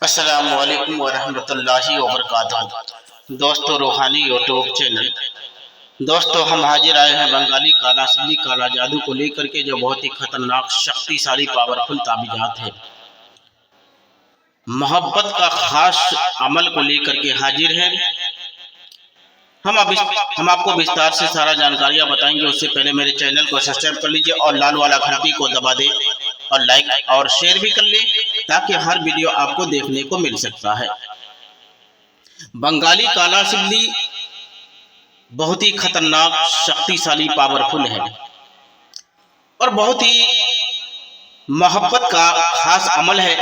अस्सलामुअलैकुम वरहमतुल्लाहि वबरकातुहू। दोस्तों, रूहानी यूट्यूब चैनल। दोस्तों, हम हाजिर आए हैं बंगाली काला सिल्ली काला जादू को लेकर के, जो बहुत ही खतरनाक शक्तिशाली पावरफुल ताबीजात है। मोहब्बत का खास अमल को लेकर के हाजिर हैं। हम आपको विस्तार से सारा जानकारियां बताएंगे। उससे पहले मेरे चैनल को सब्सक्राइब कर लीजिए और लाल वाला घंटी को दबा दे और लाइक और शेयर भी कर ले, ताकि हर वीडियो आपको देखने को मिल सकता है। बंगाली काला सिल्ली बहुत ही खतरनाक शक्तिशाली पावरफुल है और बहुत ही मोहब्बत का खास अमल है।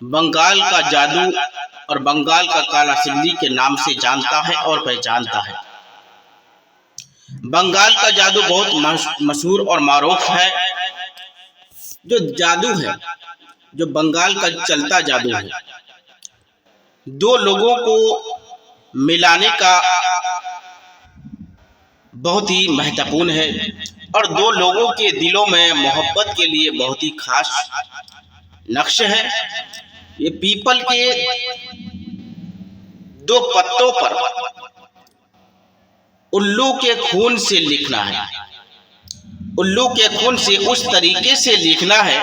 बंगाल का जादू और बंगाल का काला सिल्ली के नाम से जानता है और पहचानता है। बंगाल का जादू बहुत मशहूर और मारूफ है। जो जादू है, जो बंगाल का चलता जादू है, दो लोगों को मिलाने का बहुत ही महत्वपूर्ण है और दो लोगों के दिलों में मोहब्बत के लिए बहुत ही खास नक्श है। ये पीपल के दो पत्तों पर उल्लू के खून से लिखना है। उल्लू के खून से उस तरीके से लिखना है,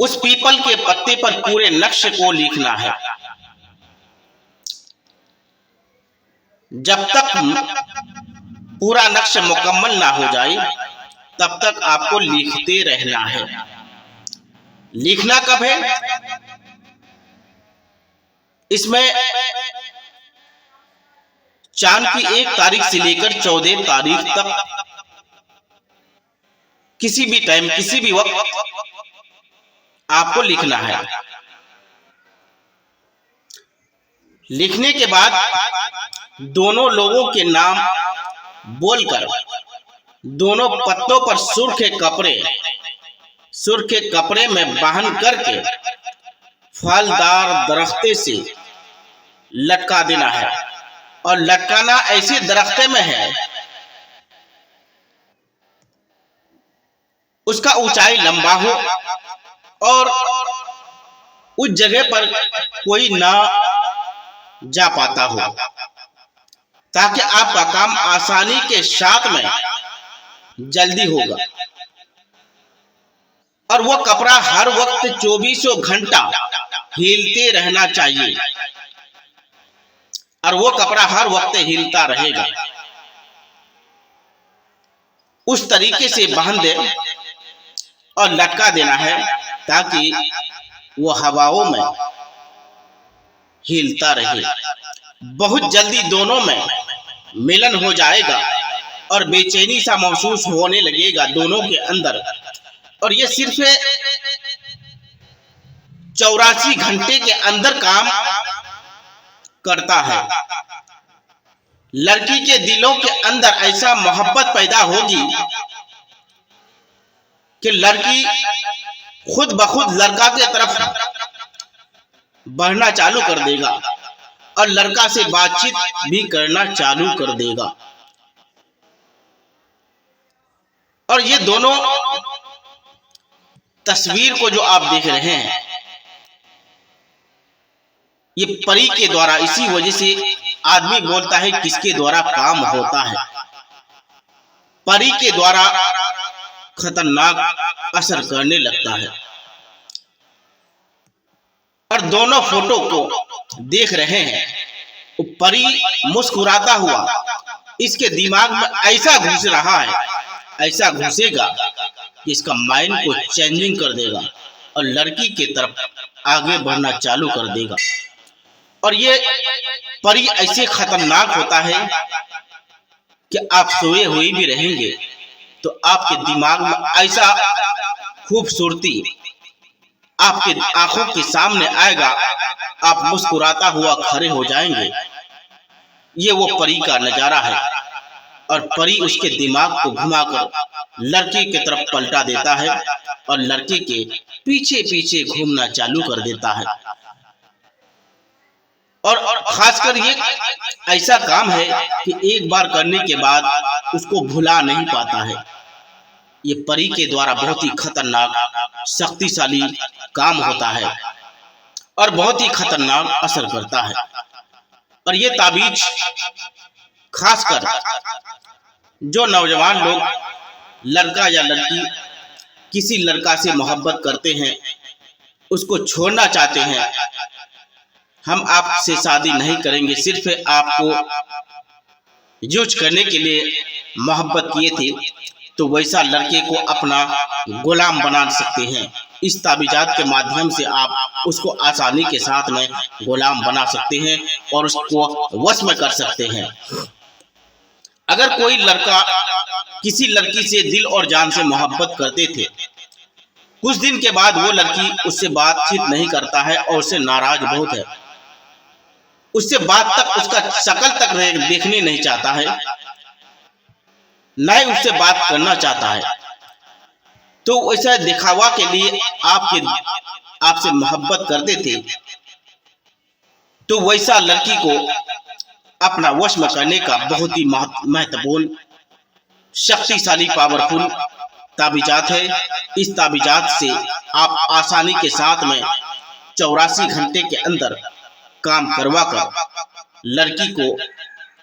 उस पीपल के पत्ते पर पूरे नक्श को लिखना है। जब तक पूरा नक्श मुकम्मल ना हो जाए, तब तक आपको लिखते रहना है। लिखना कब है? इसमें चांद की 1 तारीख से लेकर 14 तारीख तक किसी भी टाइम, किसी भी वक्त आपको लिखना है। लिखने के बाद दोनों लोगों के नाम बोलकर दोनों पत्तों पर सुर्ख कपड़े में बांध करके फलदार दरख्ते से लटका देना है। और लटकाना ऐसे दरख्ते में है, उसका ऊंचाई लंबा हो और उस जगह पर कोई ना जा पाता हो, ताकि आपका काम आसानी के साथ में जल्दी होगा। और वो कपड़ा हर वक्त 24 घंटा हिलते रहना चाहिए और वो कपड़ा हर वक्त हिलता रहेगा। उस तरीके से बांध दे और लटका देना है, ताकि वो हवाओं में हिलता रहे। बहुत जल्दी दोनों में मिलन हो जाएगा और बेचैनी सा महसूस होने लगेगा दोनों के अंदर। और ये सिर्फ 84 घंटे के अंदर काम करता है। लड़की के दिलों के अंदर ऐसा मोहब्बत पैदा होगी कि लड़की खुद ब खुद लड़का के तरफ बढ़ना चालू कर देगा और लड़का से बातचीत भी करना चालू कर देगा। और ये दोनों तस्वीर को जो आप देख रहे हैं, ये परी के द्वारा, इसी वजह से आदमी बोलता है किसके द्वारा काम होता है। परी के द्वारा खतरनाक असर करने लगता है। और दोनों फोटो को देख रहे हैं, परी मुस्कुराता हुआ इसके दिमाग में ऐसा घुस रहा है, ऐसा घुसेगा कि इसका माइंड को चेंजिंग कर देगा और लड़की के तरफ आगे बढ़ना चालू कर देगा। और ये परी ऐसे खतरनाक होता है कि आप सोए हुए भी रहेंगे तो आपके दिमाग में ऐसा खूबसूरती आपके आंखों के सामने आएगा, आप मुस्कुराता हुआ खड़े हो जाएंगे। ये वो परी का नजारा है। और परी उसके दिमाग को घुमाकर लड़की की तरफ पलटा देता है और लड़की के पीछे पीछे घूमना चालू कर देता है। और खासकर ये ऐसा काम है कि एक बार करने के बाद उसको भुला नहीं पाता है। ये परी के द्वारा बहुत ही खतरनाक शक्तिशाली काम होता है और बहुत ही खतरनाक असर करता है। और ये ताबीज खासकर जो नौजवान लोग लड़का या लड़की किसी लड़का से मोहब्बत करते हैं, उसको छोड़ना चाहते हैं, हम आपसे शादी नहीं करेंगे, सिर्फ आपको यूज करने के लिए मोहब्बत किए थे, तो वैसा लड़के को अपना गुलाम बना सकते हैं। इस ताबीजात के माध्यम से आप उसको आसानी के साथ में गुलाम बना सकते हैं और उसको वश में कर सकते हैं। अगर कोई लड़का किसी लड़की से दिल और जान से मोहब्बत करते थे, कुछ दिन के बाद वो लड़की उससे बातचीत नहीं करता है और उससे नाराज बहुत है, उससे बात तक उसका शक्ल तक देखने नहीं चाहता है, न ही उससे बात करना चाहता है, तो वैसा दिखावा के लिए आपसे मोहब्बत करते थे, तो वैसा लड़की को अपना वश में करने का बहुत ही महत्वपूर्ण शक्तिशाली पावरफुल ताबीजात है। इस ताबीजात से आप आसानी के साथ में 84 घंटे के अंदर काम करवा कर लड़की को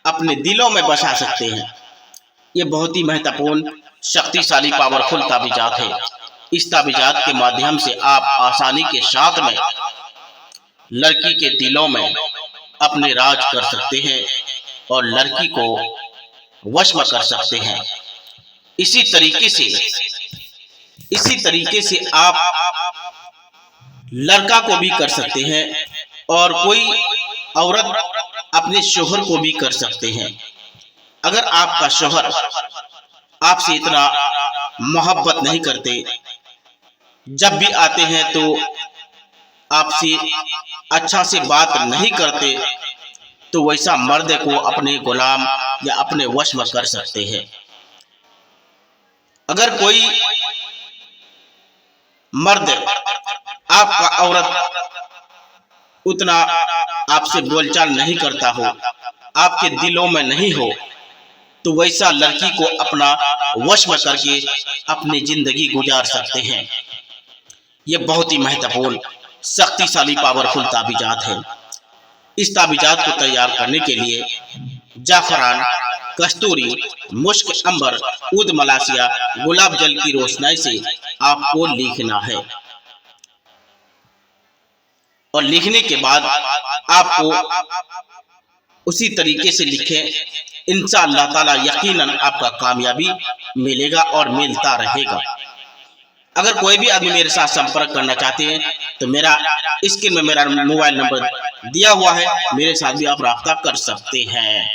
अपने दिलों में बसा सकते हैं। ये बहुत ही महत्वपूर्ण शक्तिशाली पावरफुल ताबीजात है। इस ताबीजात के माध्यम से आप आसानी के साथ में लड़की के दिलों में अपने राज कर सकते हैं और लड़की को वश में कर सकते हैं। इसी तरीके से आप लड़का को भी कर सकते हैं और कोई औरत अपने शोहर को भी कर सकते हैं। अगर आपका शोहर आपसे इतना मोहब्बत नहीं करते, जब भी आते हैं तो आपसे अच्छा से बात नहीं करते, तो वैसा मर्द को अपने गुलाम या अपने वश में कर सकते हैं। अगर कोई मर्द आपका औरत उतना आपसे बोलचाल नहीं करता हो, आपके दिलों में नहीं हो, तो वैसा लड़की को अपना वश में करके अपनी जिंदगी गुजार सकते हैं। यह बहुत ही महत्वपूर्ण शक्तिशाली पावरफुल ताबीजात है। इस ताबीजात को तैयार करने के लिए जाफरान, कस्तूरी, मुश्क, अंबर, ऊद मलासिया, गुलाब जल की रोशनाई से आपको लिखना है और लिखने के बाद आपको उसी तरीके से लिखें। इंशाअल्लाह ताला यकीनन आपका कामयाबी मिलेगा और मिलता रहेगा। अगर कोई भी आदमी मेरे साथ संपर्क करना चाहते हैं तो मेरा स्क्रीन में मेरा मोबाइल नंबर दिया हुआ है, मेरे साथ भी आप राब्ता कर सकते हैं।